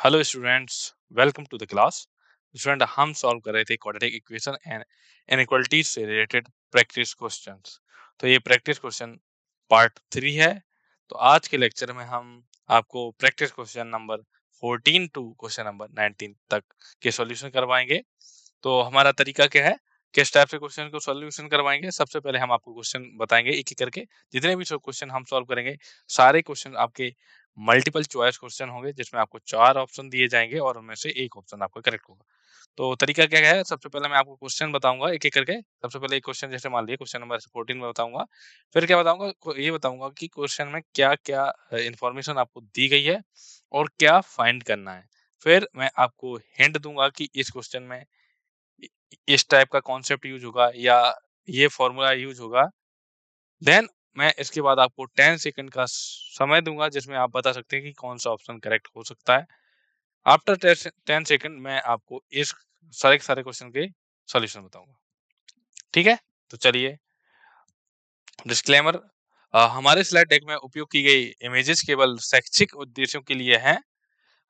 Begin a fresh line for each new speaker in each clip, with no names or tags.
Hello students, welcome to the class. Students, हम solve कर रहे थे क्वाड्रेटिक इक्वेशन एंड इनइक्वालिटीज से रिलेटेड प्रैक्टिस क्वेश्चंस। तो ये प्रैक्टिस क्वेश्चन पार्ट 3 है। तो आज के लेक्चर में हम आपको practice question number 14 to question number 19 तक के सॉल्यूशन करवाएंगे। तो हमारा तरीका क्या है, किस टाइप से क्वेश्चन को सॉल्यूशन करवाएंगे। सबसे पहले हम आपको क्वेश्चन बताएंगे एक एक करके। जितने भी क्वेश्चन हम सॉल्व करेंगे, सारे क्वेश्चन आपके मल्टीपल चॉइस क्वेश्चन होंगे, जिसमें आपको 4 ऑप्शन दिए जाएंगे और उनमें से एक ऑप्शन आपका करेक्ट होगा। तो तरीका क्या है, सबसे पहले मैं आपको क्वेश्चन बताऊंगा एक एक करके। सबसे पहले एक क्वेश्चन जैसे मान लिया क्वेश्चन नंबर 14 में बताऊंगा। फिर क्या बताऊंगा, ये बताऊंगा कि क्वेश्चन में क्या क्या इंफॉर्मेशन आपको दी गई है और क्या फाइंड करना है। फिर मैं आपको हिंट दूंगा कि इस क्वेश्चन में इस टाइप का कॉन्सेप्ट यूज होगा या ये फॉर्मूला यूज होगा। देन मैं इसके बाद आपको 10 सेकंड का समय दूंगा, जिसमें आप बता सकते हैं कि कौन सा ऑप्शन करेक्ट हो सकता है। आफ्टर 10 सेकंड मैं आपको इस सारे के सारे क्वेश्चन के सॉल्यूशन बताऊंगा। ठीक है, तो चलिए। डिस्क्लेमर, हमारे स्लाइड डेक में उपयोग की गई इमेजेस केवल शैक्षिक उद्देश्यों के लिए हैं।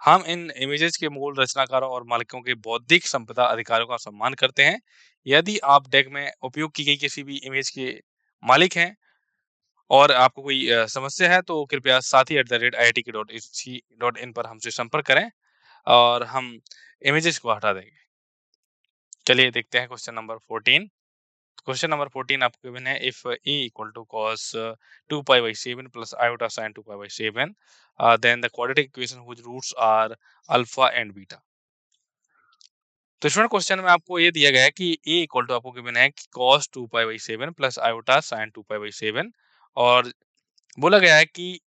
हम इन इमेजेस के मूल रचनाकारों और मालिकों के बौद्धिक संपदा अधिकारों का सम्मान करते हैं। यदि आप डेक में उपयोग की गई किसी भी इमेज के मालिक हैं और आपको कोई समस्या है, तो कृपया sathi@iitk.ac.in पर हमसे संपर्क करें और हम इमेजेस को हटा देंगे। चलिए देखते हैं क्वेश्चन नंबर 14। क्वेश्चन नंबर 14 आपको गिवन है, if a equal to cos 2 pi by 7 plus iota sin 2 pi by 7, then the quadratic equation whose roots are alpha and beta। तो स्टूडेंट, क्वेश्चन में आपको ये दिया गया है कि a इक्वल टू आपको गिवन है कि cos 2 pi by 7 plus iota sin 2 pi by 7, और बोला गया है कि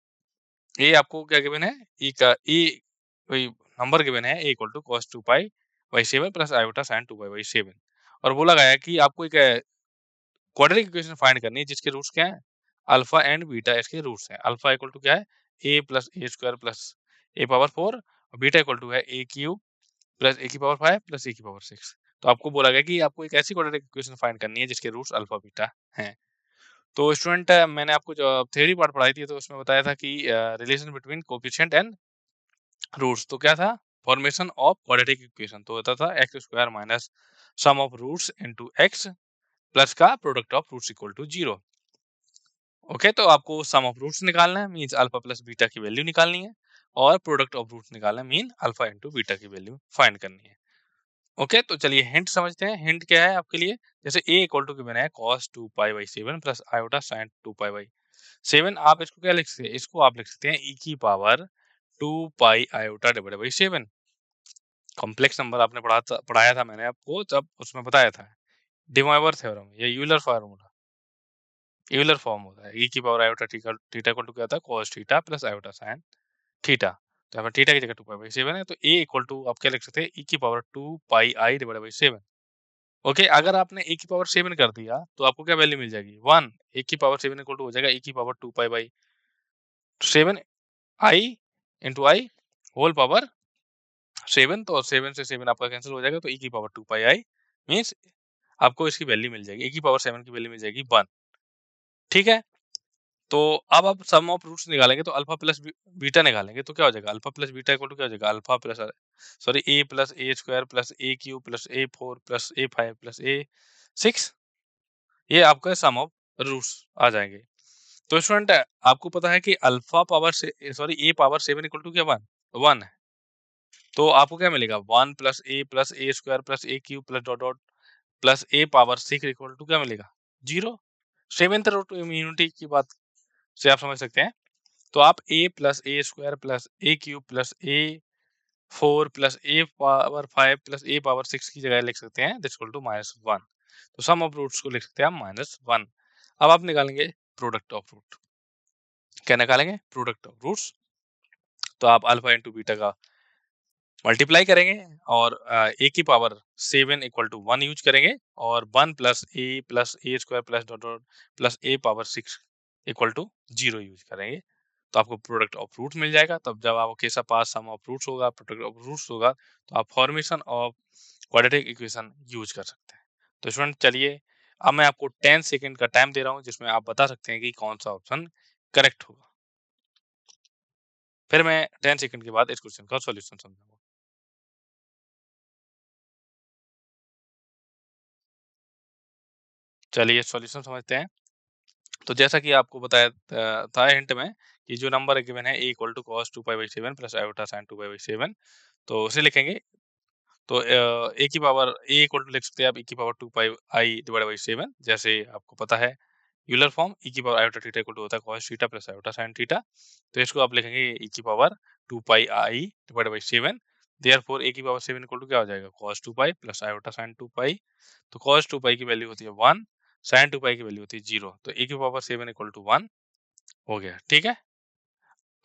ये आपको क्या गिवन है, ई का ई कोई नंबर गिवन है, a equal to cos 2 pi by 7 plus iota sin 2 pi by 7, और बोला गया है कि आपको एक क्वाड्रेटिक इक्वेशन फाइंड करनी है जिसके रूट्स क्या है, अल्फा एंड बीटा इसके रूट्स हैं। अल्फा इक्वल टू क्या है, a plus a square plus a power 4, और बीटा इक्वल टू है a क्यूब प्लस ए की पावर 5 प्लस ए की पावर 6। तो आपको बोला गया कि आपको एक ऐसी क्वाड्रेटिक इक्वेशन फाइंड करनी है जिसके रूट्स अल्फा बीटा हैं। तो स्टूडेंट, मैंने आपको जो थ्योरी पार्ट पढ़ाई थी, तो उसमें बताया था कि relation between coefficient and roots. तो क्या था, फॉर्मेशन ऑफ क्वाड्रेटिक इक्वेशन तो होता था x square minus sum of roots into x plus का product of roots equal to 0। Okay, तो आपको सम ऑफ रूट्स निकालना है, मींस अल्फा प्लस बीटा की वैल्यू निकालनी है, और प्रोडक्ट ऑफ रूट्स निकालना है, मीन अल्फा इनटू बीटा की वैल्यू फाइंड करनी है। ओके, तो चलिए हिंट समझते हैं। हिंट क्या है आपके लिए, जैसे a इक्वल टू गिवन है cos 2 pi by 7 plus iota sin 2 pi by 7। आप इसको क्या लिख सकते हैं, इसको आप लिख सकते हैं e की power 2 pi iota divided by 7। Complex number आपने पढ़ाया था मैंने आपको, जब उसमें बताया था डिमॉइवर थ्योरम या यूलर फार्मूला, यूलर फॉर्म होता है e की power iota theta equal to क्या था, cos theta plus iota sin theta. तो यहाँ पर थीटा की जगह 2 pi by 7 है, तो a इक्वल टू आप क्या लिख सकते हैं, e की power 2 pi i divided by 7। Okay, अगर आपने ए की पावर 7 कर दिया तो आपको क्या वैल्यू मिल जाएगी, 1। ए की पावर 7 इक्वल टू हो जाएगा ए की power 2 pi by 7 i into i whole power 7। तो 7 से 7 आपका कैंसिल हो जाएगा, तो ए की पावर 2 पाई आई मींस आपको इसकी वैल्यू मिल जाएगी, ए की पावर 7 की वैल्यू मिल जाएगी 1। ठीक है, तो अब आप सम ऑफ रूट्स निकालेंगे, तो अल्फा प्लस बीटा निकालेंगे, तो क्या हो जाएगा, alpha plus beta equal to क्या हो जाएगा, alpha plus sorry a plus a square plus a cube plus a 4 plus a 5 plus a 6। ये आपका सम ऑफ रूट्स आ जाएंगे। तो स्टूडेंट, आपको पता है कि अल्फा पावर से sorry a power 7 equal to क्या 1 है। तो आपको क्या मिलेगा, 1 plus a square plus a cube plus dot dot plus a power 6 equal to क्या मिलेगा, 0। सेवेंथ रूट इम्यूनिटी की बात से आप समझ सकते हैं। तो आप ए plus a square plus a cube plus a 4 plus a power 5 plus a power 6 की जगह लिख सकते हैं दिस इक्वल टू -1। तो सम ऑफ रूट्स को लिख सकते हैं हम -1। अब आप निकालेंगे प्रोडक्ट ऑफ रूट। क्या निकालेंगे, प्रोडक्ट ऑफ रूट्स। तो आप अल्फा इंटू बीटा का मल्टीप्लाई करेंगे और ए की पावर 7 इक्वल टू 1 यूज करेंगे, और 1 plus a square plus dot dot plus a power 6 equal to 0 use करेंगे। तो आपको प्रोडक्ट ऑफ रूट्स मिल जाएगा। तब जब आपके पास सम ऑफ रूट्स होगा, प्रोडक्ट ऑफ रूट्स होगा, तो आप formation of quadratic equation use कर सकते हैं। तो स्टूडेंट, चलिए अब मैं आपको 10 सेकेंड का टाइम दे रहा हूँ, जिसमें आप बता सकते हैं कि कौन सा ऑप्शन करेक्ट होगा। फिर मैं 10 सेकंड के बाद इस क्वेश्चन का सॉल्यूशन समझाऊंगा। चलिए सॉल्यूशन समझते हैं। तो जैसा कि आपको बताया था हिंट में कि जो नंबर गिवन है a equal to cos 2π/7 plus iota sin 2π/7, तो उसे लिखेंगे। तो a की पावर a इक्वल टू लिख सकते हैं आप e की पावर 2πi डिवाइडेड बाय 7, जैसे आपको पता है यूलर फॉर्म e की power iota theta equal to होता है cos theta plus iota sin theta. तो इसको आप लिखेंगे e की power 2πi divided by 7। Therefore a की पावर 7 इक्वल टू क्या हो जाएगा cos 2π प्लस आयोटा sin 2π। तो cos 2π की वैल्यू होती है 1, sin 2π की वैल्यू होती है 0। तो a की पावर 7 इक्वल टू 1 हो गया, ठीक है।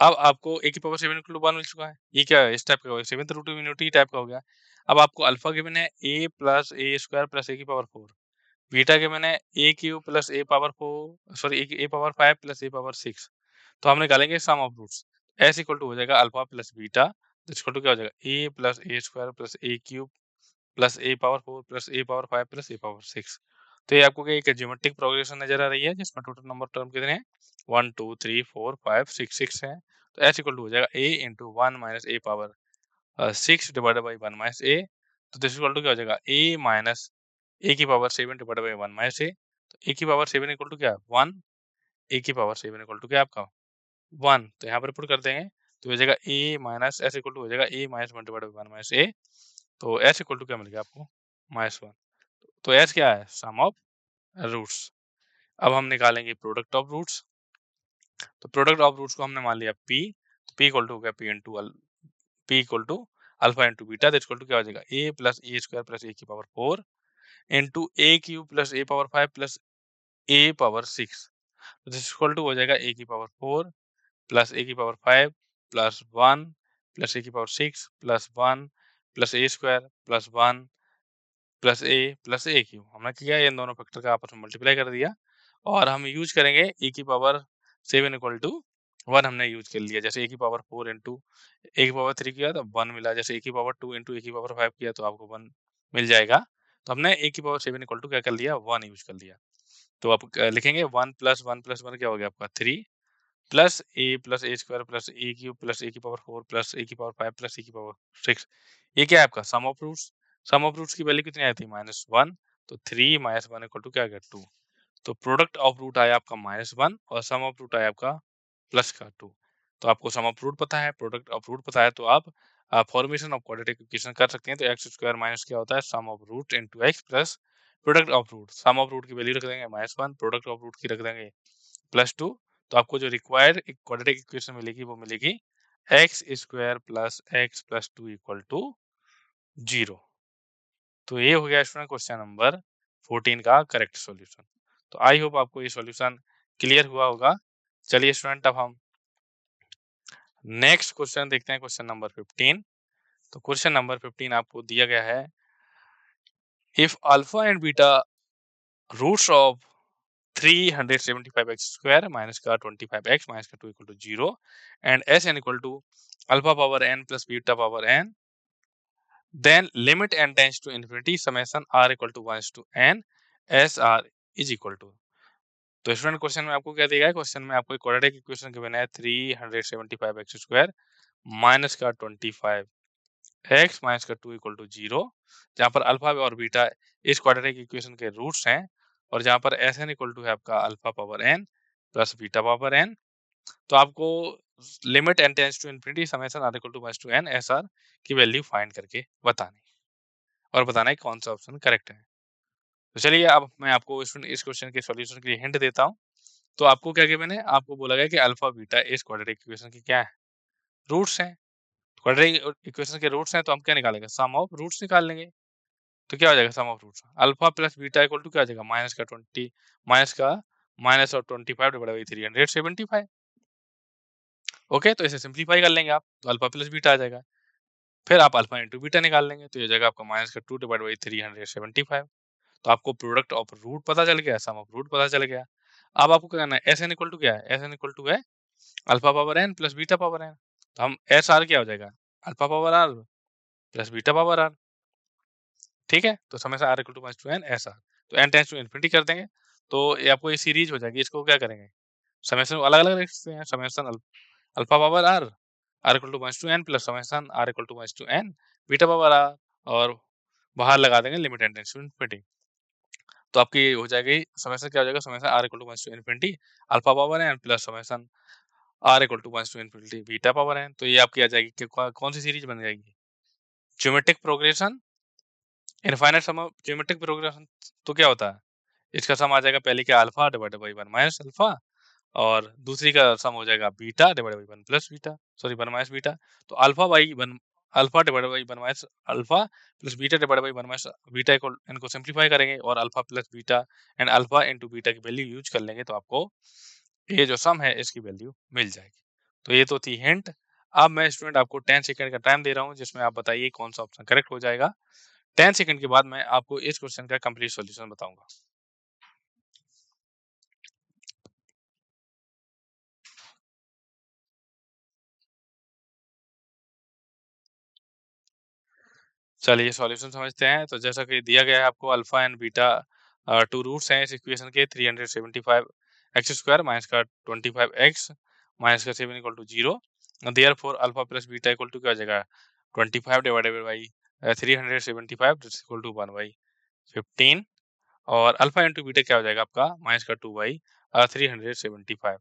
अब आपको a की पावर 7 इक्वल टू 1 मिल चुका है। ये क्या है? इस टाइप का हो गया, 7th रूट यूनिटी टाइप का हो गया। अब आपको अल्फा गिवन है a plus a square plus a की पावर 4। बीटा गिवन है a cube plus a power 4, sorry a power 5 plus a power 6। तो हम निकालेंगे sum of roots. s equal to हो जाएगा अल्फा प्लस बीटा, तो equal to क्या हो जाएगा a plus a square plus a cube plus a power 4 plus a power 5 plus a power 6। तो ये आपको क्या एक ज्योमेट्रिक प्रोग्रेशन नजर आ रही है जिसमें टोटल नंबर टर्म कितने हैं? 1 2 3 4 5 6 6 है। तो s इक्वल टू हो जाएगा a into 1 minus a power 6 divided by 1 minus a। तो दिस इक्वल टू क्या हो जाएगा a माइनस a की power 7 divided by 1 minus a। तो a की पावर 7 इक्वल टू क्या है? 1। a की पावर 7 इक्वल टू क्या है आपका? 1। तो यहाँ पर पुट कर देंगे तो हो जाएगा a minus s equal to हो जाएगा a minus 1 divided by 1 minus a। तो s इक्वल टू क्या मिल गया आपको? -1। तो s क्या है? Sum of roots. अब हम निकालेंगे प्रोडक्ट ऑफ रूट्स। तो प्रोडक्ट ऑफ रूट्स को हमने मान लिया p। तो p इक्वल टू हो गया p equal to alpha into beta, equal to क्या हो जाएगा? a plus a square plus a की power 4 into a cube plus a power 5 plus a power 6। तो दिस इक्वल टू हो जाएगा a की पावर 4 प्लस a की power 5 plus 1 plus a की power 6 plus 1 plus a square plus 1 plus a cube. हमने किया इन दोनों फैक्टर का आपस में मल्टीप्लाई कर दिया और हम यूज करेंगे e की पावर 7 इक्वल टू 1 हमने यूज कर लिया। जैसे e की पावर 4 इंटू ए की पावर 3 किया तो 1 मिला। जैसे e की पावर 2 इंटू ए की पावर 5 किया तो आपको 1 मिल जाएगा। तो हमने ए की पावर 7 इक्वल टू क्या कर लिया? 1 यूज कर लिया। तो आप लिखेंगे 1 प्लस 1 प्लस 1 क्या हो गया आपका? 3 plus a square plus a cube plus ए की पावर 4 प्लस ए की पावर 5 प्लस ए की पावर 6। ये क्या है आपका? Sum of roots. Sum of roots की वैल्यू कितनी आई थी? -1। तो 3 माइनस 1 इक्वल टू क्या आ गया? 2। तो प्रोडक्ट ऑफ रूट आया आपका -1 और सम ऑफ रूट आया आपका प्लस का 2। तो आपको सम ऑफ रूट पता है, प्रोडक्ट ऑफ रूट पता है, तो आप फॉर्मेशन ऑफ क्वाड्रेटिक इक्वेशन कर सकते हैं। तो एक्स स्क्वायर माइनस क्या होता है? Sum of root into x plus product of root. Sum of root की वैल्यू रख देंगे -1, प्रोडक्ट ऑफ रूट की रख देंगे +2। तो आपको जो रिक्वायर्ड क्वाड्रेटिक इक्वेशन मिलेगी वो मिलेगी x square plus x plus 2 equal to 0। तो ये हो गया स्टूडेंट क्वेश्चन नंबर 14 का करेक्ट सॉल्यूशन। तो आई होप आपको ये सॉल्यूशन क्लियर हुआ होगा। चलिए स्टूडेंट अब हम नेक्स्ट क्वेश्चन देखते हैं, क्वेश्चन नंबर 15। तो क्वेश्चन नंबर 15 आपको दिया गया है, if alpha and beta roots of 375x square minus का 25x minus का 2 equal to 0 and Sn equal to alpha power n plus beta power n, then limit n tends to infinity summation r equal to 1 to n sr is equal to। तो student question में आपको क्या दिया है? Question में आपको एक quadratic equation given है 375x स्क्वायर माइनस का 25x माइनस का 2 इक्वल टू 0, जहाँ पर अल्फा और बीटा इस क्वाड्रेटिक इक्वेशन के रूट्स हैं और जहाँ पर Sn इक्वल टू है आपका अल्फा पावर n प्लस बीटा पावर n। तो आपको limit n tends to infinity summation r equal to 1 to n s r की वैल्यू फाइंड करके बतानी और बताना है कौन सा ऑप्शन करेक्ट है। तो चलिए अब मैं आपको इस क्वेश्चन के सॉल्यूशन के लिए हिंट देता हूँ। तो आपको क्या गिवन है? आपको बोला गया कि अल्फा बीटा इस क्वाड्रेटिक इक्वेशन की क्या है? रूट्स हैं। क्वाड्रेटिक इक्वेशन के रूट्स हैं तो हम क्या निकालेंगे? सम ऑफ रूट्स निकाल लेंगे। तो क्या हो जाएगा sum of roots? Alpha plus beta equal to क्या आ जाएगा? माइनस का माइनस और 25 डिवाइडेड बाई 375। ओके, तो इसे सिंप्लीफाई कर लेंगे आप, तो अल्फा प्लस बीटा आ जाएगा। फिर आप अल्फा इंटू बीटा निकाल लेंगे तो ये जाएगा आपका माइनस का 2 डिवाइड बाई 375। तो आपको प्रोडक्ट ऑफ रूट पता चल गया, सम ऑफ रूट पता चल गया। अब आपको क्या करना है? एस एन इक्वल टू क्या है? एस एन इक्वल टू है alpha power n plus beta power n. तो हम एस आर क्या हो जाएगा? Alpha power r plus beta power r. ठीक है, तो समय से r equal to minus two n s r. तो एन टेंस टू इन्फिनिटी कर देंगे तो ये आपको ये सीरीज हो जाएगी। इसको क्या करेंगे? समेशन अलग अलग रख सकते हैं। Summation alpha power r equal to minus two n plus summation r equal to minus two n beta power r, और बाहर लगा देंगे limit n tends to infinity. तो आपकी हो जाएगी समेशन क्या हो जाएगा, summation r equal to 1 to infinity alpha power n plus summation r equal to 1 to infinity beta power n। तो ये आपकी आ जाएगी कि कौन सी सीरीज बन जाएगी, geometric progression, infinite sum of geometric progression. तो क्या होता है, इसका सम आ जाएगा पहले क्या, alpha divided by 1 minus alpha, और दूसरी का सम हो जाएगा beta divided by 1 plus beta, sorry 1 minus beta. तो alpha by 1, alpha divided by 1 minus alpha plus beta divided by 1 minus beta equal, इनको सिंपलीफाई करेंगे और alpha plus beta and alpha into beta की value use कर लेंगे, तो आपको ये जो सम है इसकी वैल्यू मिल जाएगी। तो ये तो थी हिंट। अब मैं स्टूडेंट आपको 10 सेकंड का टाइम दे रहा हूँ, जिसमें आप बताइए कौन सा ऑप्शन करेक्ट हो जाएगा। 10 सेकंड के बाद मैं आपको इस क्वेश्चन का कंप्लीट सॉल्यूशन बताऊंगा। चलिए सॉल्यूशन समझते हैं। तो जैसा कि दिया गया है आपको, alpha and beta two roots हैं इस इक्वेशन के, 375 एक्स स्क्वायर माइनस का 25 एक्स माइनस का 7 equal to 0। Therefore alpha plus beta equal to क्या हो जाएगा, 25 divided by 375 this equal to 1 by 15, और अल्फा इंटू बीटा क्या हो जाएगा आपका, माइनस का 2 बाई 375।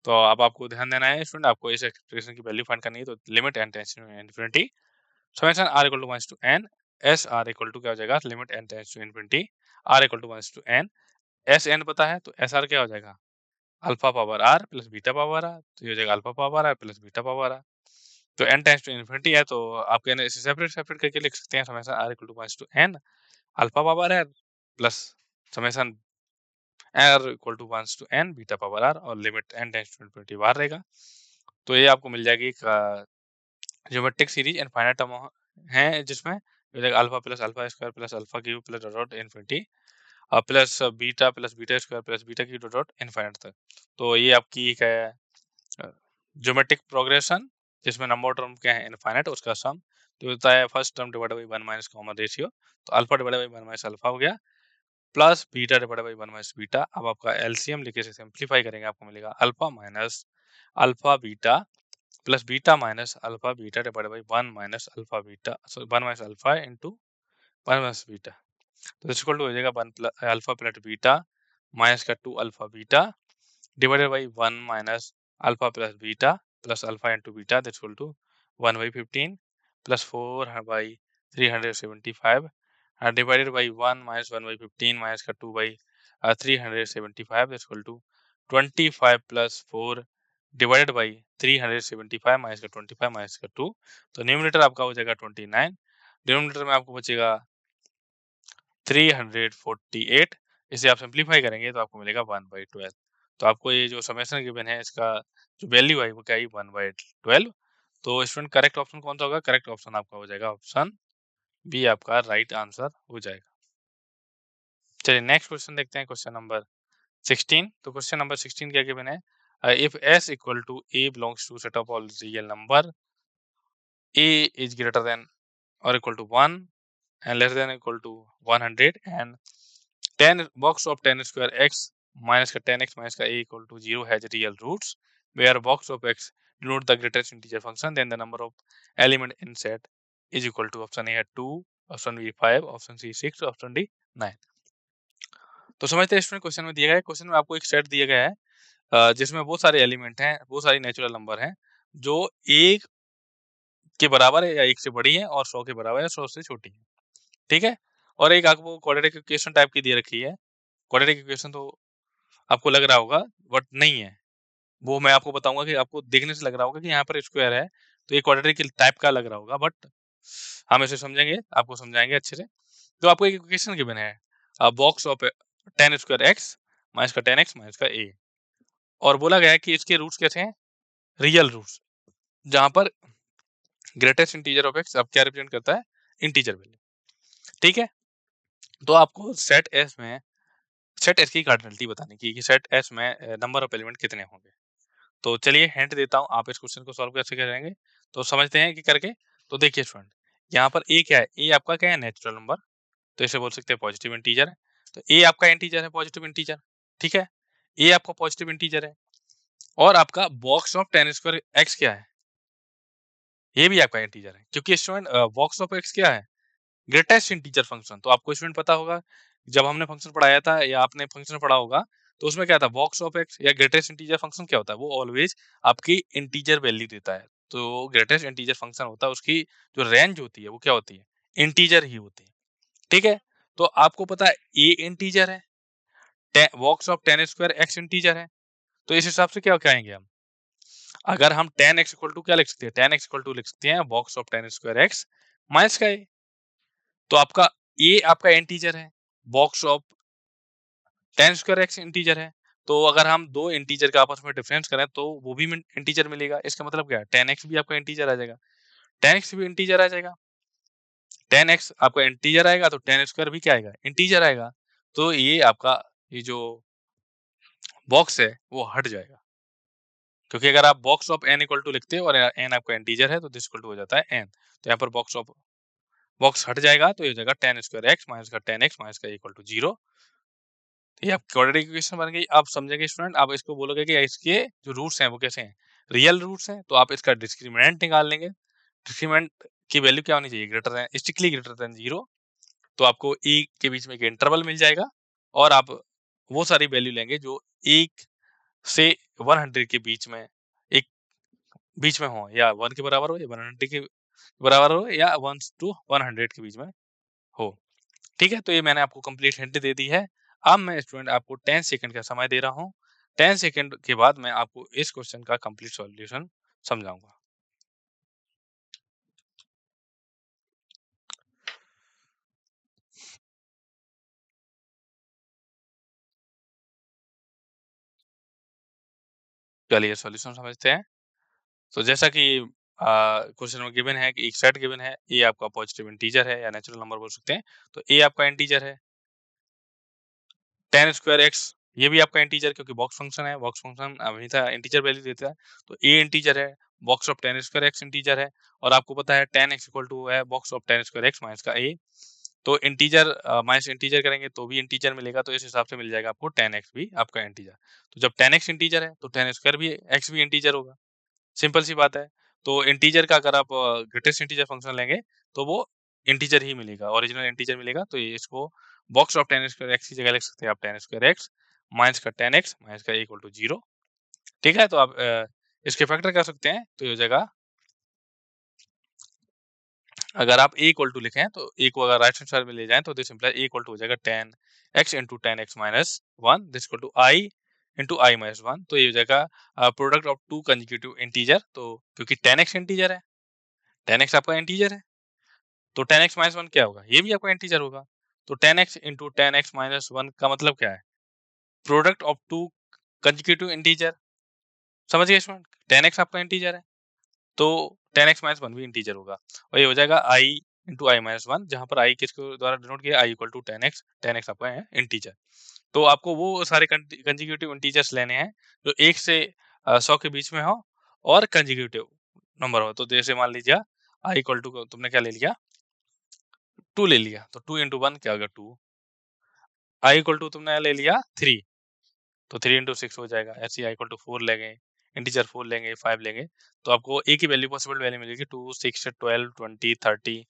तो अब आपको ध्यान देना है स्टूडेंट, आपको इस एक्सप्रेशन की वैल्यू फाइंड करनी है। तो limit n tends to infinity summation r equal to 1 to n s r equal to क्या हो जाएगा, limit n tends to infinity r equal to 1 to n s n पता है, तो एस आर क्या हो जाएगा, alpha power r plus beta power r। तो ये हो जाएगा alpha power r plus beta power r। तो n टेंड्स टू इन्फिनिटी है, तो आप कहने इसे सेपरेट सेपरेट करके लिख सकते हैं, summation r equal to 1 to n alpha power r plus summation r equal to 1 to n beta power r, और limit n tends to infinity बाहर रहेगा। तो ये आपको मिल जाएगी ज्योमेट्रिक सीरीज इनफाइनाइट टर्म है, जिसमें alpha square plus alpha cube plus dot infinity plus beta square plus beta cube dot infinite तक। तो ये आपकी एक है ज्योमेट्रिक प्रोग्रेशन, जिसमें नंबर टर्म क्या है, इनफाइनाइट, उसका सम तो होता है first term divided by 1 minus common ratio, तो alpha divided by 1 minus alpha हो गया, plus beta divided by 1 minus beta. अब आपका एलसीएम लेके से सिंपलीफाई करेंगे, आपको मिलेगा alpha minus alpha beta plus beta minus alpha beta divided by 1 minus alpha beta, sorry 1 minus alpha into 1 minus beta. तो इस इक्वल टू हो जाएगा 1 plus alpha plus beta minus का 2 alpha beta divided by 1 minus alpha plus beta plus alpha into beta that's equal to 1 by 15 plus 4 by 375 divided by 1 minus 1 by 15 minus का 2 by 375 that's equal to 25 plus 4 divided by 375 minus का 25 minus का 2। तो numerator आपका हो जाएगा 29, denominator में आपको बचेगा 348। इसे आप सिंपलीफाई करेंगे तो आपको मिलेगा 1/12। तो आपको ये जो समेशन गिवन है, इसका जो वैल्यू आई वो क्या आई, 1/12। तो स्टूडेंट करेक्ट ऑप्शन कौन सा होगा, करेक्ट ऑप्शन आपका हो जाएगा ऑप्शन बी, आपका राइट आंसर हो जाएगा। चलिए नेक्स्ट क्वेश्चन देखते हैं, क्वेश्चन नंबर 16। तो क्वेश्चन नंबर 16 क्या गिवन है, if s equal to a belongs to set of all real number, a is greater than or equal to 1 and less than or equal to 100, and 10 box of 10 square x minus का 10x minus का a equal to 0 has real roots where box of x denote the greatest integer function, then the number of element in set is equal to option A है 2, option B 5, option C 6, option D 9। तो समझते हैं student, question में दिया गया है, question में आपको एक सेट दिया गया है जिसमें बहुत सारे एलिमेंट हैं, बहुत सारी नेचुरल नंबर हैं जो 1 के बराबर है या 1 से बड़ी है, और 100 के बराबर है, 100 से छोटी है, ठीक है। और एक आपको क्वाड्रेटिक इक्वेशन टाइप की दे रखी है। क्वाड्रेटिक इक्वेशन तो आपको लग रहा होगा बट नहीं है, वो मैं आपको बताऊंगा कि आपको देखने से लग रहा होगा कि यहाँ पर स्क्वायर है, तो ये क्वाड्रेटिक टाइप का लग रहा होगा, बट हम इसे समझेंगे, आपको समझाएंगे अच्छे से। तो आपको एक इक्वेशन गिवन है, box of 10 square x minus का 10x माइनस का a, और बोला गया है कि इसके रूट्स कैसे हैं, रियल रूट्स, जहां पर ग्रेटेस्ट इंटीजर ऑफ एक्स अब क्या रिप्रेजेंट करता है, इंटीजर वैल्यू, ठीक है। तो आपको सेट एस में सेट एस की कार्डिनलिटी बताने की, कि सेट एस में नंबर ऑफ एलिमेंट कितने होंगे। तो चलिए हिंट देता हूं, आप इस क्वेश्चन को सॉल्व कैसे करेंगे तो समझते हैं कि करके। तो देखिए स्टूडेंट, यहाँ पर ए क्या है, ए आपका क्या है, नेचुरल नंबर, तो इसे बोल सकते हैं पॉजिटिव इंटीजर है। तो ए आपका इंटीजर है, पॉजिटिव इंटीजर, ठीक है, ए आपका पॉजिटिव इंटीजर है। और आपका बॉक्स ऑफ 10 स्क्वायर एक्स क्या है, ये भी आपका इंटीजर है, क्योंकि स्टूडेंट बॉक्स ऑफ एक्स क्या है, ग्रेटेस्ट इंटीजर फंक्शन। तो आपको स्टूडेंट पता होगा जब हमने फंक्शन पढ़ाया था या आपने फंक्शन पढ़ा होगा, तो उसमें क्या था, बॉक्स ऑफ एक्स या ग्रेटेस्ट इंटीजर फंक्शन क्या होता है, वो ऑलवेज आपकी इंटीजर वैल्यू देता है। तो ग्रेटेस्ट इंटीजर फंक्शन होता है, उसकी जो रेंज होती है वो क्या होती है, इंटीजर ही होती है। ठीक है, तो आपको पता है ए इंटीजर है, box of ten square x integer है, तो इस हिसाब से क्या कहेंगे हम, अगर हम टेन एक्स इक्वल टू क्या लिख सकते हैं, टेन एक्स इक्वल टू लिख सकते हैं box of ten square x minus का ए। तो आपका ए आपका इंटीजर है, box of ten square x integer है, तो अगर हम दो इंटीजर का आपस में डिफरेंस करें तो वो भी इंटीजर मिलेगा। इसका मतलब क्या है, टेन एक्स भी आपका इंटीजर आ जाएगा, टेन एक्स भी इंटीजर आ जाएगा, टेन एक्स आपका इंटीजर आएगा तो टेन स्क्वायर भी क्या आएगा, इंटीजर आएगा। तो ये आपका ये जो बॉक्स है वो हट जाएगा, क्योंकि अगर आप box of n equal to लिखते हो और एन आपका इंटीजर है तो दिस इक्वल टू हो जाता है एन। तो यहाँ पर बॉक्स हट जाएगा, तो ये हो जाएगा टेन स्क्वायर एक्स माइनस का टेन एक्स माइनस का इक्वल टू जीरो। ये आप क्वाड्रेटिक इक्वेशन बन गई। आप समझेंगे स्टूडेंट, आप इसको बोलोगे कि इसके जो रूट्स हैं वो कैसे हैं, रियल रूट्स हैं, तो आप इसका डिस्क्रिमिनेंट निकाल लेंगे। डिस्क्रिमिनेंट की वैल्यू क्या होनी चाहिए, greater than, strictly greater than zero. तो आपको ए के बीच में एक इंटरवल मिल जाएगा, और आप वो सारी वैल्यू लेंगे जो एक से 100 के बीच में, एक बीच में हो, या 1 के बराबर हो, या 100 के बराबर हो, या 1 टू 100 के बीच में हो। ठीक है, तो ये मैंने आपको कंप्लीट हिंट दे दी है। अब मैं स्टूडेंट आपको 10 सेकंड का समय दे रहा हूँ। 10 सेकंड के बाद मैं आपको इस क्वेश्चन का कंप्लीट सॉल्यूशन समझाऊंगा। चलिए सॉल्यूशन समझते हैं। तो जैसा कि क्वेश्चन में गिवन है कि एक सेट गिवन है, ए आपका पॉजिटिव इंटीजर है या नेचुरल नंबर बोल सकते हैं, तो ए आपका इंटीजर है, टेन स्क्वायर एक्स ये भी आपका इंटीजर, क्योंकि बॉक्स फंक्शन है, बॉक्स फंक्शन हमेशा इंटीजर वैल्यू देता है, तो ए इंटीजर है, box of ten square x integer है, और आपको पता है टेन एक्स इक्वल टू है box of ten square x minus का ए। तो इंटीजर माइनस इंटीजर करेंगे तो भी इंटीजर मिलेगा, तो इस हिसाब से मिल जाएगा आपको टेन एक्स भी आपका इंटीजर। तो जब टेन एक्स इंटीजर है तो टेन स्क्वायर भी एक्स भी इंटीजर होगा, सिंपल सी बात है। तो इंटीजर का अगर आप ग्रेटेस्ट इंटीजर फंक्शन लेंगे तो वो इंटीजर ही मिलेगा, ओरिजिनल इंटीजर मिलेगा। तो ये इसको box of ten square x की जगह लिख सकते हैं आप, टेन स्क्वायर एक्स माइनस का टेन एक्स माइनस का इक्वल टू जीरो। ठीक है, तो आप इसके फैक्टर कर सकते हैं, तो ये हो जाएगा, अगर आप ए इक्वल टू लिखें तो ए को अगर राइट हैंड साइड में ले जाएं तो this imply a equal to हो जाएगा ten x into ten x minus one, this equal to i into i minus one. तो ये हो जाएगा product of two consecutive integer. तो क्योंकि टेन एक्स इंटीजर है, टेन एक्स आपका इंटीजर है, तो टेन एक्स माइनस वन क्या होगा, ये भी आपका इंटीजर होगा। तो ten x into ten x minus one का मतलब क्या है, product of two consecutive integer. समझ गए स्टूडेंट, टेन एक्स आपका इंटीजर है तो टेन एक्स माइनस वन भी इंटीजर होगा, और ये हो जाएगा आई इंटू आई माइनस वन, जहां पर आई किसके द्वारा डिनोट किया, आई इक्वल टू टेन एक्स आपका है इंटीजर। तो आपको वो सारे कंजिक्यूटिव इंटीजर्स लेने हैं जो एक से 100 के बीच में हो और कंजिक्यूटिव नंबर हो। तो जैसे मान लीजिए आई इक्वल टू तुमने क्या ले लिया, टू ले लिया, तो टू इंटू वन क्या होगा, टू। आई इक्वल टू तुमने ले लिया थ्री, तो थ्री इंटू सिक्स हो जाएगा। ऐसे आई इक्वल टू फोर लेंगे, इंटीजर फोर लेंगे, फाइव लेंगे, तो आपको एक ही वैल्यू, पॉसिबल वैल्यू मिलेगी, two six twelve twenty thirty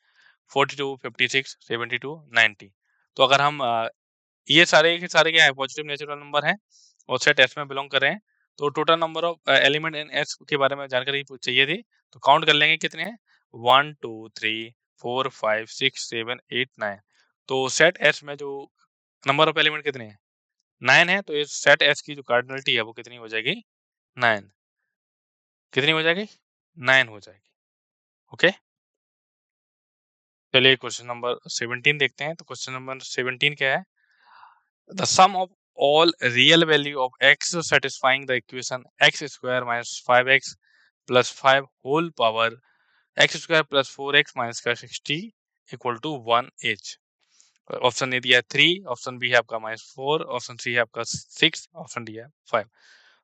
forty two fifty six seventy two ninety. तो अगर हम ये सारे के सारे क्या है, पॉजिटिव नेचुरल नंबर हैं और सेट एस में बिलोंग कर रहे हैं, तो total number of element in S के बारे में जानकारी चाहिए थी, तो काउंट कर लेंगे कितने हैं, one two three four five six seven eight nine. तो सेट एस में जो नंबर ऑफ एलिमेंट कितने हैं, नाइन है, तो इस सेट एस की जो कार्डिनलिटी है वो कितनी हो जाएगी, नाइन। कितनी हो जाएगी, नाइन हो जाएगी। ओके, चलिए क्वेश्चन नंबर 17 देखते हैं। तो क्वेश्चन नंबर 17 क्या है, the sum of all real value of x satisfying the equation x square minus 5x plus 5 whole power x square plus 4x minus का 60 equal to 1h। Option A दिया है 3, option B है आपका -4, option C है आपका 6, option D है 5।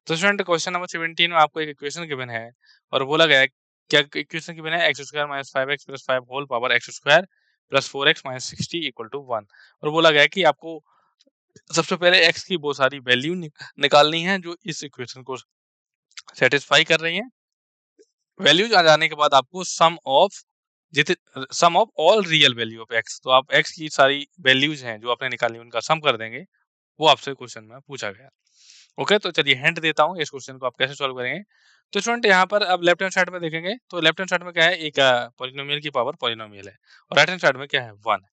तो student question number 17 में आपको एक इक्वेशन गिवन है और बोला गया है, क्या इक्वेशन गिवन है, x square minus 5x plus 5 whole power x square plus 4x minus 60 equal to 1। और बोला गया है कि आपको सबसे पहले x की वो सारी वैल्यू निकालनी है जो इस इक्वेशन को सेटिस्फाई कर रही है। वैल्यू आ जाने के बाद आपको सम ऑफ जितने sum of all real value of x, तो आप एक्स की सारी वैल्यूज हैं जो आपने निकाली उनका सम कर देंगे, वो आपसे क्वेश्चन में पूछा गया। ओके, तो चलिए हिंट देता हूँ इस क्वेश्चन को आप कैसे सॉल्व करेंगे। तो स्टूडेंट यहाँ पर अब लेफ्ट हैंड साइड में देखेंगे तो लेफ्ट हैंड साइड में क्या है, एक पॉलिनोमियल की पावर पॉलिनोमियल है और राइट हैंड साइड में क्या है, 1 है।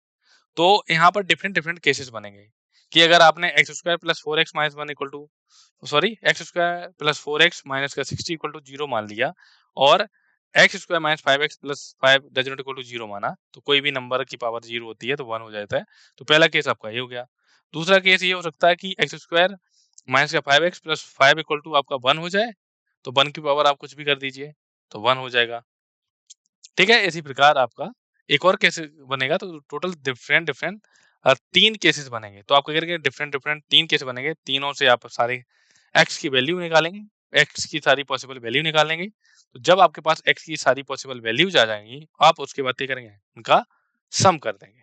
तो यहाँ पर डिफरेंट डिफरेंट केसेस बनेंगे कि अगर आपने x square plus four x minus one equal to sorry x square plus four x minus का 60 इक्वल टू 0 मान लिया और x square minus five x plus five does not equal to 0 माना, तो कोई भी नंबर की पावर 0 होती है तो 1 हो जाता है। तो पहला केस आपका ये हो गया। दूसरा केस ये हो सकता है कि एक्स स्क्वायर माइनस का five x plus five equal to आपका 1 हो जाए, तो 1 की पावर आप कुछ भी कर दीजिए तो 1 हो जाएगा। ठीक है, इसी प्रकार आपका एक और केस बनेगा, तो टोटल डिफरेंट डिफरेंट 3 केसेस बनेंगे। तो आप क्या करेंगे, डिफरेंट डिफरेंट 3 केस बनेंगे, तीनों से आप सारे एक्स की वैल्यू निकालेंगे, एक्स की सारी पॉसिबल वैल्यू निकालेंगे। तो जब आपके पास एक्स की सारी पॉसिबल वैल्यूज आ जाएंगी, आप उसके बाद क्या करेंगे, उनका सम कर देंगे।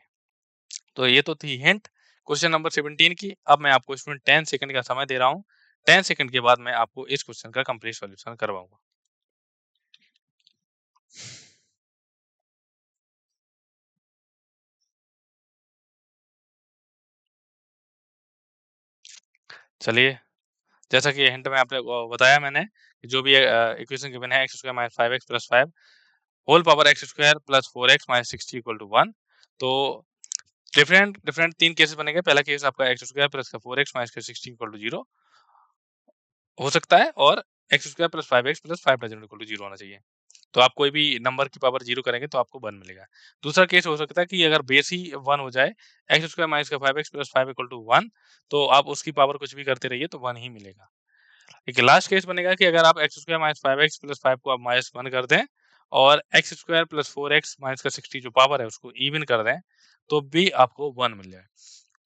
तो ये तो थी हिंट क्वेश्चन नंबर 17 की। अब मैं आपको इसमें 10 सेकंड का समय दे रहा हूँ। 10 सेकंड के बाद मैं आपको इस क्वेश्चन का कंप्लीट सॉल्यूशन करवाऊंगा। चलिए, जैसा कि हिंट में आपने बताया मैंने, जो भी इक्वेशन गिवन है x square minus five x plus five whole power x square plus four x minus sixty equal to 1। तो डिफरेंट डिफरेंट 3 केसेस बनेंगे। पहला केस आपका एक्स स्क्वायर प्लस का फोर एक्स माइनस का सिक्सटी इक्वल टू 0 हो सकता है और x square plus five x plus five equal to 0 होना चाहिए। तो आप कोई भी नंबर की पावर 0 करेंगे तो आपको 1 मिलेगा। दूसरा केस हो सकता है कि अगर बेस ही 1 हो जाए, एक्स स्क्वायर माइनस का five x plus five equal to 1, तो आप उसकी पावर कुछ भी करते रहिए तो 1 ही मिलेगा। एक लास्ट केस बनेगा कि अगर आप x square minus five x plus five को आप माइनस 1 कर दें और x square plus four x minus का 60 जो पावर है उसको इवन कर दें, तो भी आपको 1 मिल जाए।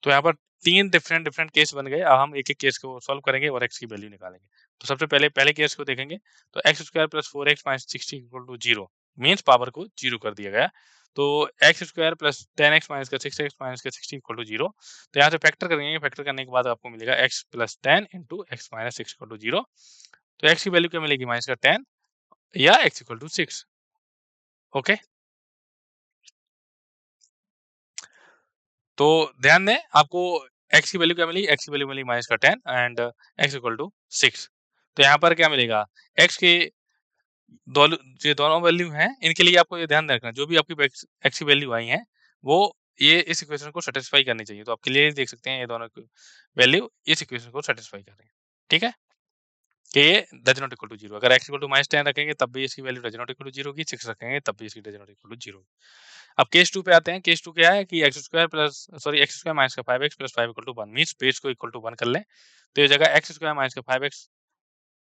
तो यहाँ पर 3 डिफरेंट डिफरेंट केस बन गए। अब हम एक-एक केस को सॉल्व करेंगे और एक्स की वैल्यू निकालेंगे। तो सबसे पहले पहले केस को देखेंगे। तो x square plus four x minus 60 equal to 0 means power को 0 कर दिया गया। तो x square plus ten x minus का सिक्स एक्स माइनस का 60 इक्वल टू 0। तो यहाँ से फैक्टर करेंगे, फैक्टर करने के बाद आपको मिलेगा x plus ten into x minus six equal to 0। तो एक्स की वैल्यू क्या मिलेगी, माइनस का 10 या एक्स इक्वल टू 6। ओके, तो ध्यान दें आपको एक्स की वैल्यू क्या मिली, एक्स की वैल्यू मिली माइनस का 10 एंड एक्स इक्वल टू 6। तो यहाँ पर क्या मिलेगा, एक्स के दोनों जो दोनों वैल्यू हैं इनके लिए आपको ये ध्यान रखना, जो भी आपकी एक्स की वैल्यू आई है वो ये इस इक्वेशन को सेटिस्फाई करनी चाहिए। तो आप क्लियरली देख सकते हैं ये दोनों वैल्यू इस इक्वेशन को सेटिस्फाई कर रही है। ठीक है, कि ये डज नॉट इक्वल टू 0। अगर एक्स इक्वल टू माइनस 10 रखेंगे तब भी इसकी value does not equal to 0 की, 6 रखेंगे तब भी इसकी डज नॉट इक्वल टू 0। अब केस 2 पे आते हैं। केस 2 क्या है कि x square plus sorry x square minus का 5x plus 5 equal to 1 means base को इक्वल टू 1 कर लें। तो ये जगह एक्स स्क्वायर माइनस का 5x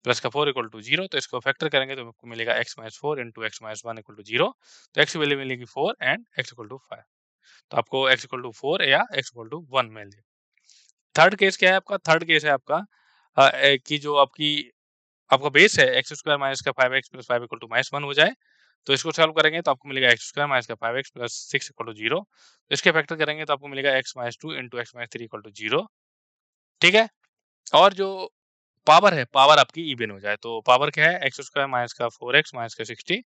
प्लस का 4 इक्वल टू 0, तो इसको फैक्टर करेंगे तो आपको मिलेगा x minus 4 into x minus 1 equal to 0। तो x की वैल्यू मिलेगी 4 एंड x इक्वल टू 5। तो आपको x इक्वल टू 4 या x इक्वल टू 1 मिल जाए। थर्ड केस क्या है आपका, थर्ड केस है आपका कि जो आपकी आपका बेस है एक्स स्क्वायर माइनस का 5x plus 5 equal to minus 1 हो जाए। तो इसको सॉल्व करेंगे तो आपको मिलेगा एक्स स्क्वायर माइनस का 5x प्लस 6 इक्वल टू 0। इसके फैक्टर करेंगे तो आपको मिलेगा x minus 2 into x minus 3 equal to 0। ठीक है, और जो पावर है, पावर आपकी इवन हो जाए। तो पावर क्या है, एक्स स्क्वायर माइनस का 4x माइनस का 60।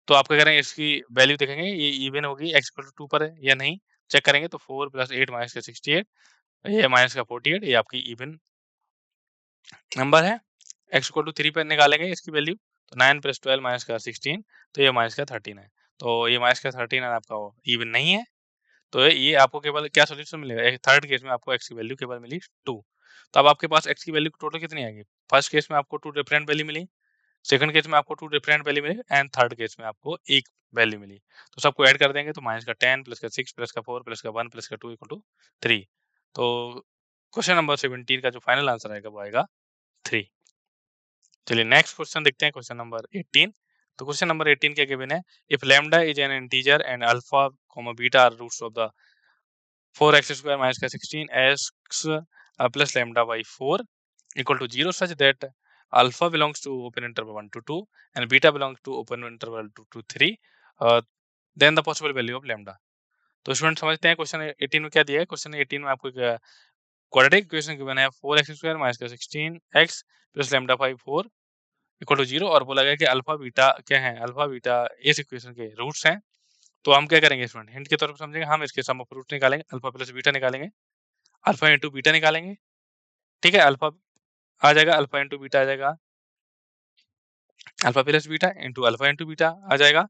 तो आप क्या करेंगे, इसकी वैल्यू देखेंगे ये इवन होगी एक्स इक्वल टू 2 पर है या नहीं, चेक करेंगे तो 4 प्लस 8 माइनस का 68, ये माइनस का 48, ये आपकी इवन नंबर है। एक्स इक्वल टू 3 पर निकालेंगे इसकी वैल्यू, तो 9 प्लस 12 माइनस का 16, तो ये माइनस का 13 है। तो ये माइनस का 13 है आपका इवन नहीं है। तो ये आपको केवल क्या सॉल्यूशन मिलेगा, एक थर्ड केस में आपको एक्स की वैल्यू केवल मिली 2। तो अब आपके पास एक्स की वैल्यू टोटल कितनी आएगी, फर्स्ट केस में आपको 2 डिफरेंट वैल्यू मिली, सेकंड केस में आपको 2 डिफरेंट वैल्यू मिली एंड थर्ड केस में आपको एक वैल्यू मिली। तो सबको ऐड कर देंगे तो माइनस का 10 प्लस का 6 प्लस का 4 प्लस का 1 प्लस का 2 इक्वल टू 3। तो क्वेश्चन नंबर 17 का जो फाइनल आंसर आएगा वो आएगा 3। चलिए नेक्स्ट क्वेश्चन देखते हैं, क्वेश्चन नंबर 18। तो क्वेश्चन नंबर 18 क्या गिवन है, if lambda is an integer and alpha comma beta are roots of the 4x square minus का 16x plus lambda by 4 equal to 0 such that alpha belongs to open interval 1 to 2 and beta belongs to open interval 2 to 3, then the possible value of lambda। तो student समझते हैं question 18 में क्या दिया है। Question 18 में आपको क्वाड्रेटिक इक्वेशन गिवन है 4x स्क्वायर माइनस का 16x plus lambda by 4 equal to 0 और बोला गया कि अल्फा बीटा क्या है, अल्फा बीटा इस इक्वेशन के रूट्स हैं तो हम क्या करेंगे स्टूडेंट, हिंट के तौर पर समझेंगे, हम इसके सम ऑफ रूट निकालेंगे, अल्फा प्लस बीटा निकालेंगे, अल्फा इंटू बीटा निकालेंगे, ठीक है, अल्फा आ जाएगा, अल्फा इंटू बीटा आ जाएगा, alpha plus beta into beta आ जाएगा।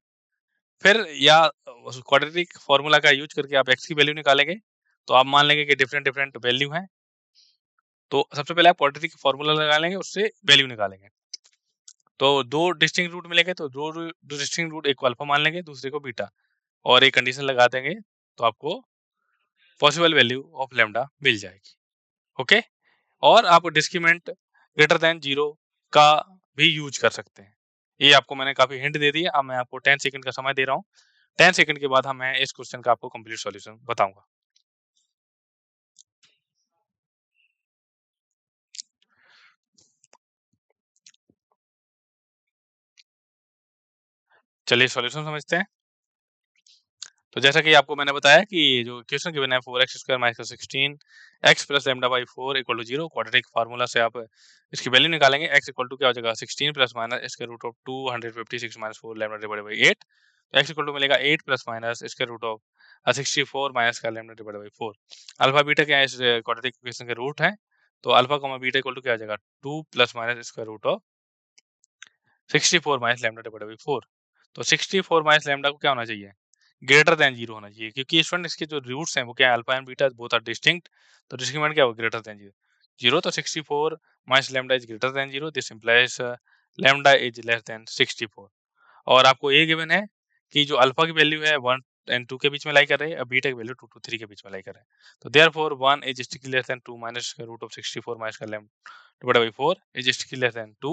फिर या क्वाड्रेटिक फॉर्मूला का यूज करके आप एक्स की वैल्यू निकालेंगे, तो आप मान लेंगे कि डिफरेंट डिफरेंट वैल्यू है, तो सबसे पहले आप क्वाड्रेटिक फॉर्मूला लगा लेंगे, उससे वैल्यू निकालेंगे। तो दो डिस्टिंक्ट रूट मिलेंगे, तो दो डिस्टिंक्ट रूट, एक को अल्फा मान लेंगे, दूसरे को बीटा, और एक कंडीशन लगा देंगे, तो आपको पॉसिबल वैल्यू ऑफ लैम्डा मिल जाएगी। ओके, और आप डिस्क्रीमेंट ग्रेटर देन 0 का भी यूज कर सकते हैं। ये आपको मैंने काफी हिंट दे दी है। अब मैं आपको 10 सेकंड का समय दे रहा हूँ। 10 सेकंड के बाद मैं इस क्वेश्चन का आपको कंप्लीट सॉल्यूशन बताऊंगा। चलिए सॉल्यूशन समझते हैं। तो जैसा कि आपको मैंने बताया कि जो इक्वेशन गिवन है 4x square minus 16 x plus lambda by 4 equal to 0, quadratic formula से आप इसकी वैल्यू निकालेंगे। x इक्वल टू क्या हो जाएगा 16 प्लस माइनस इसके root of 256 minus 4 lambda divided by 8, तो x इक्वल टू मिलेगा 8 प्लस माइनस इसके रूट ऑफ 64 माइनस का lambda divided by 4। Alpha beta क्या है इस क्वाड्रेटिक इक्वेशन के रूट है, तो alpha comma beta equal to क्या हो जाएगा 2 प्लस माइनस इसका root of 64 minus lambda divided by 4। तो 64 माइनस लैम्डा को क्या होना चाहिए, ग्रेटर देन 0 होना चाहिए, क्योंकि स्टूडेंट इसके जो रूट्स हैं वो क्या है, alpha and beta both are distinct, तो डिस्क्रीमेंट क्या होगा ग्रेटर देन 0। 0 तो 64 minus lambda is greater than 0, this implies lambda is less than 64। और आपको ये गिवन है कि जो अल्फा की वैल्यू है 1 एंड 2 के बीच में लाई कर रही है, और बीटा की वैल्यू 2 to 3 के बीच में लाई कर रहे हैं। तो therefore 1 is strictly less then 2 minus का रूट ऑफ 64 माइनस का lambda divided by 4 is strictly less than 2,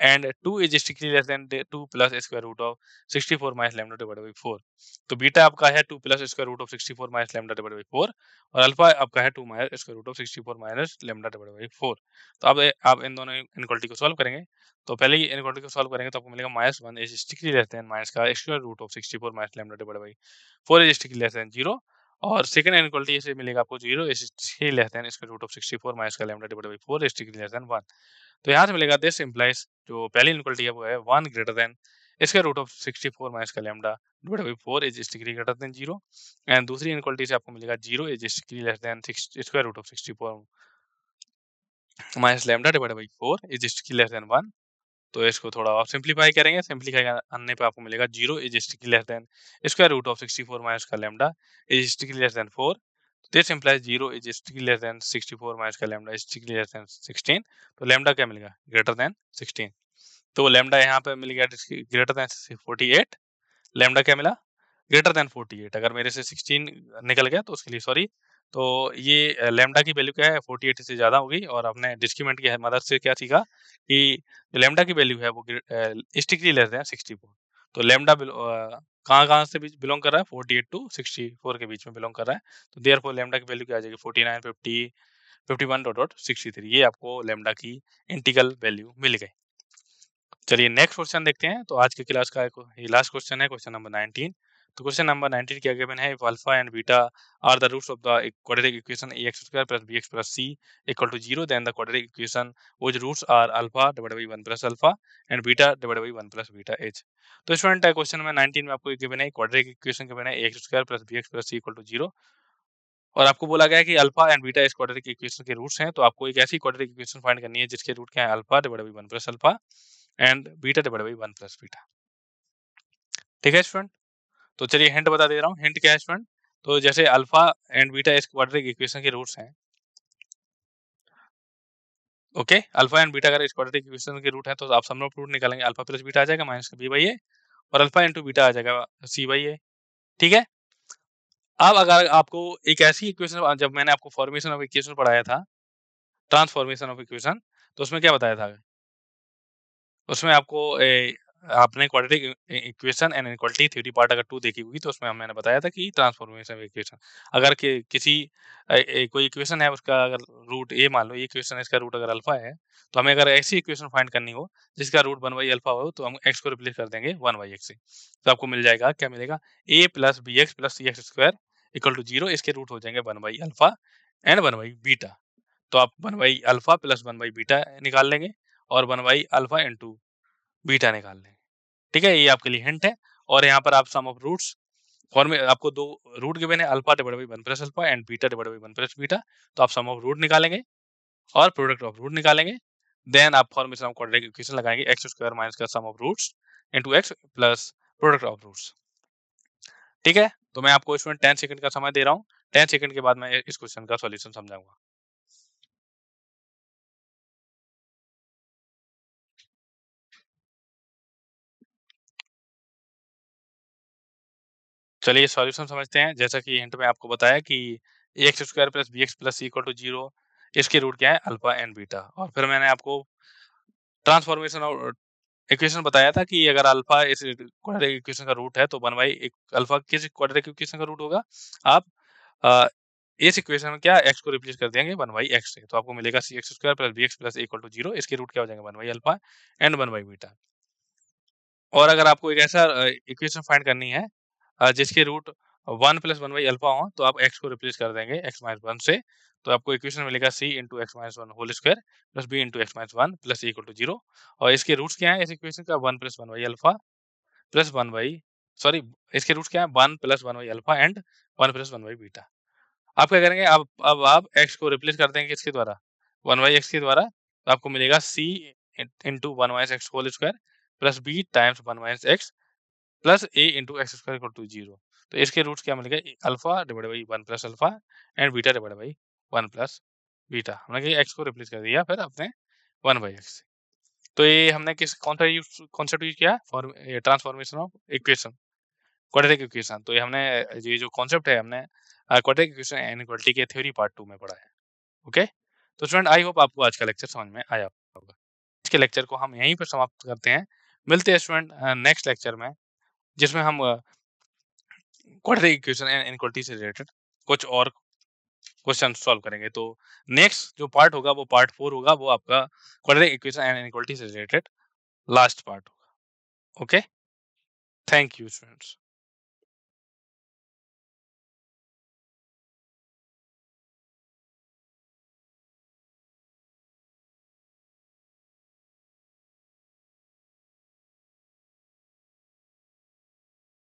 and 2 is strictly less than 2 plus square root of 64 minus lambda divided by 4। तो beta आपका है 2 plus square root of 64 minus lambda divided by 4, और alpha आपका है 2 minus square root of 64 minus lambda divided by 4। तो अब आप इन दोनों इनइक्वालिटी को सॉल्व करेंगे। तो पहले ही इनइक्वालिटी को सॉल्व करेंगे तो आपको मिलेगा -1 is strictly less than minus का square root of 64 minus lambda divided by 4 is strictly less than 0, और सेकंड इनइक्वालिटी से मिलेगा आपको 0 is strictly less than square root of 64 minus का lambda divided by 4 is strictly less than 1। तो यहाँ से मिलेगा दिस इम्प्लाइज जो पहली इनइक्वालिटी है वो है 1 greater than square root of 64 minus का lambda divided by 4 is strictly greater than 0, and दूसरी इनइक्वालिटी से आपको मिलेगा 0 is strictly less than square root of 64 minus lambda divided by 4 is strictly less than 1। तो इसको थोड़ा और सिंपलीफाई करेंगे, सिंपलीफाई करने पे आपको मिलेगा 0 is strictly less than square root of 64 minus का lambda is strictly less than 4। This implies 0 is strictly less than 64 minus का lambda is strictly less than 16। तो लैम्डा क्या मिलेगा ग्रेटर देन 16। तो लैम्डा यहाँ पे मिल गया ग्रेटर देन 48। लैम्डा क्या मिला ग्रेटर देन 48। अगर मेरे से 16 निकल गया तो उसके लिए सॉरी। तो ये लैम्डा की वैल्यू क्या है 48 से ज्यादा होगी, और आपने डिस्क्रीमेंट की मदद से क्या सीखा कि जो लैम्डा की वैल्यू है वो स्ट्रिक्टली लेस देन 64। तो लैम्डा कहाँ कहाँ से बिलोंग कर रहा है 48 टू 64 के बीच में बिलोंग कर रहा है। तो देयरफॉर लैम्डा की वैल्यू क्या आ जाएगी 49 50 51.63। ये आपको लैम्डा की इंटीग्रल वैल्यू मिल गई। चलिए नेक्स्ट क्वेश्चन देखते हैं। तो आज की क्लास का ये लास्ट क्वेश्चन है, क्वेश्चन नंबर 19। तो क्वेश्चन नंबर 19 क्या गिवन है, if alpha and beta are the roots of the quadratic equation ax square plus bx plus c equal to 0, then the quadratic equation which roots are alpha divided by 1 plus alpha and beta divided by 1 plus beta is. तो student question में 19 में आपको given है quadratic equation given है ax square plus bx plus c equal to 0, और आपको बोला गया है कि अल्फा एंड बीटा इस क्वाड्रेटिक इक्वेशन के रूट्स हैं। तो आपको एक ऐसी क्वाड्रेटिक इक्वेशन फाइंड करनी है जिसके रूट क्या है alpha divided by 1 plus alpha and beta divided by 1 plus beta. ठीक है स्टूडेंट। तो चलिए हिंट बता दे रहा हूँ, हिंट क्या है स्टूडेंट। तो जैसे अल्फा एंड बीटा इस क्वाड्रेटिक इक्वेशन के रूट्स हैं, ओके, अल्फा एंड बीटा अगर इस क्वाड्रेटिक इक्वेशन के रूट है तो आप सब लोग रूट निकालेंगे, अल्फा प्लस बीटा आ जाएगा माइनस का बी बाई ए, और अल्फा इंटू बीटा आ जाएगा सी बाई ए। ठीक है। अब अगर आपको एक ऐसी इक्वेशन, जब मैंने आपको फॉर्मेशन ऑफ इक्वेशन पढ़ाया था, ट्रांसफॉर्मेशन ऑफ इक्वेशन, तो उसमें क्या बताया था, उसमें आपको आपने quadratic equation and inequality theory part अगर 2 देखी होगी तो उसमें मैंने बताया था कि ट्रांसफॉर्मेशन इक्वेशन अगर किसी कोई इक्वेशन है उसका अगर रूट ए मान लो, ये इक्वेशन है इसका रूट अगर अल्फा है, तो हमें अगर ऐसी इक्वेशन फाइंड करनी हो जिसका रूट 1 बाई अल्फा हो, तो हम एक्स को रिप्लेस कर देंगे 1 बाई एक्स से। तो आपको मिल जाएगा, क्या मिलेगा, a plus b x plus c x square equal to 0। इसके रूट हो जाएंगे 1 by alpha and 1 by beta. तो आप 1 by alpha plus 1 by beta निकाल लेंगे, और 1 बाई अल्फा इंटू बीटा निकाल लेंगे। ठीक है, ये आपके लिए हिंट है। और यहाँ पर आप सम ऑफ रूट्स फॉर्मूला आपको दो रूट गिवन है, alpha divided by 1 plus alpha and beta divided by 1 plus beta. तो आप सम ऑफ रूट निकालेंगे और प्रोडक्ट ऑफ रूट निकालेंगे। देन आप फॉर्मूला ऑफ क्वाड्रेटिक इक्वेशन लगाएंगे, एक्स स्क्वायर माइनस का sum of roots into x plus product of roots. ठीक है, तो मैं आपको इसमें 10 सेकंड का समय दे रहा हूँ। 10 सेकंड के बाद मैं इस क्वेश्चन का सॉल्यूशन समझाऊंगा। चलिए सॉल्यूशन समझते हैं। जैसा कि हिंट में आपको बताया कि x square plus b x plus c equal to 0, इसके रूट क्या है, अल्फा एंड बीटा। और फिर मैंने आपको ट्रांसफॉर्मेशन ऑफ इक्वेशन बताया था कि अगर अल्फा इस क्वाड्रेटिक इक्वेशन का रूट है तो 1 बाई अल्फा किस क्वाड्रेटिक इक्वेशन का रूट होगा। आप अ, इस इक्वेशन में क्या एक्स को रिप्लेस कर देंगे 1 बाई एक्स से, तो आपको मिलेगा c x square plus b x plus equal to 0। इसके रूट क्या हो जाएंगे 1 by alpha and 1 by beta. और अगर आपको एक ऐसा इक्वेशन फाइंड करनी है जिसके रूट 1 प्लस 1 बाई अल्फा हो, तो आप एक्स को रिप्लेस कर देंगे एक्स माइनस 1 से। तो आपको इक्वेशन मिलेगा c into x minus 1 whole square plus b into x minus 1 plus equal to 0। और इसके रूट्स क्या है इस इक्वेशन का, 1 plus 1 by alpha plus 1 by sorry इसके रूट्स क्या है, 1 plus 1 by alpha and 1 plus 1 by beta. आप क्या करेंगे, अब आप एक्स को रिप्लेस कर देंगे किसके द्वारा, 1 बाई एक्स के द्वारा। तो आपको मिलेगा c into 1 minus x whole square plus b times 1 minus x plus a into x square equal to 0। तो इसके रूट्स क्या मिलेगा, alpha divided by 1 plus alpha and beta divided by 1 plus beta. हमने एक्स को replace कर दिया फिर अपने 1 बाई एक्स से। तो ये हमने किस कौन सा यूज कॉन्सेप्ट यूज किया, for transformation of equation, quadratic equation. तो ये हमने ये जो कॉन्सेप्ट है हमने क्वाड्रेटिक इक्वेशन इनइक्वालिटी के थ्योरी पार्ट 2 में पढ़ा है। ओके, तो स्टूडेंट आई होप आपको आज का लेक्चर समझ में आया होगा। आज के लेक्चर को हम यहीं पर समाप्त करते हैं। मिलते हैं स्टूडेंट नेक्स्ट लेक्चर में, जिसमें हम क्वाड्रेटिक इक्वेशन एंड इनइक्वालिटी से रिलेटेड कुछ और क्वेश्चन सॉल्व करेंगे। तो नेक्स्ट जो पार्ट होगा वो पार्ट 4 होगा, वो आपका क्वाड्रेटिक इक्वेशन एंड इनइक्वालिटी से रिलेटेड लास्ट पार्ट होगा। Okay, thank you students.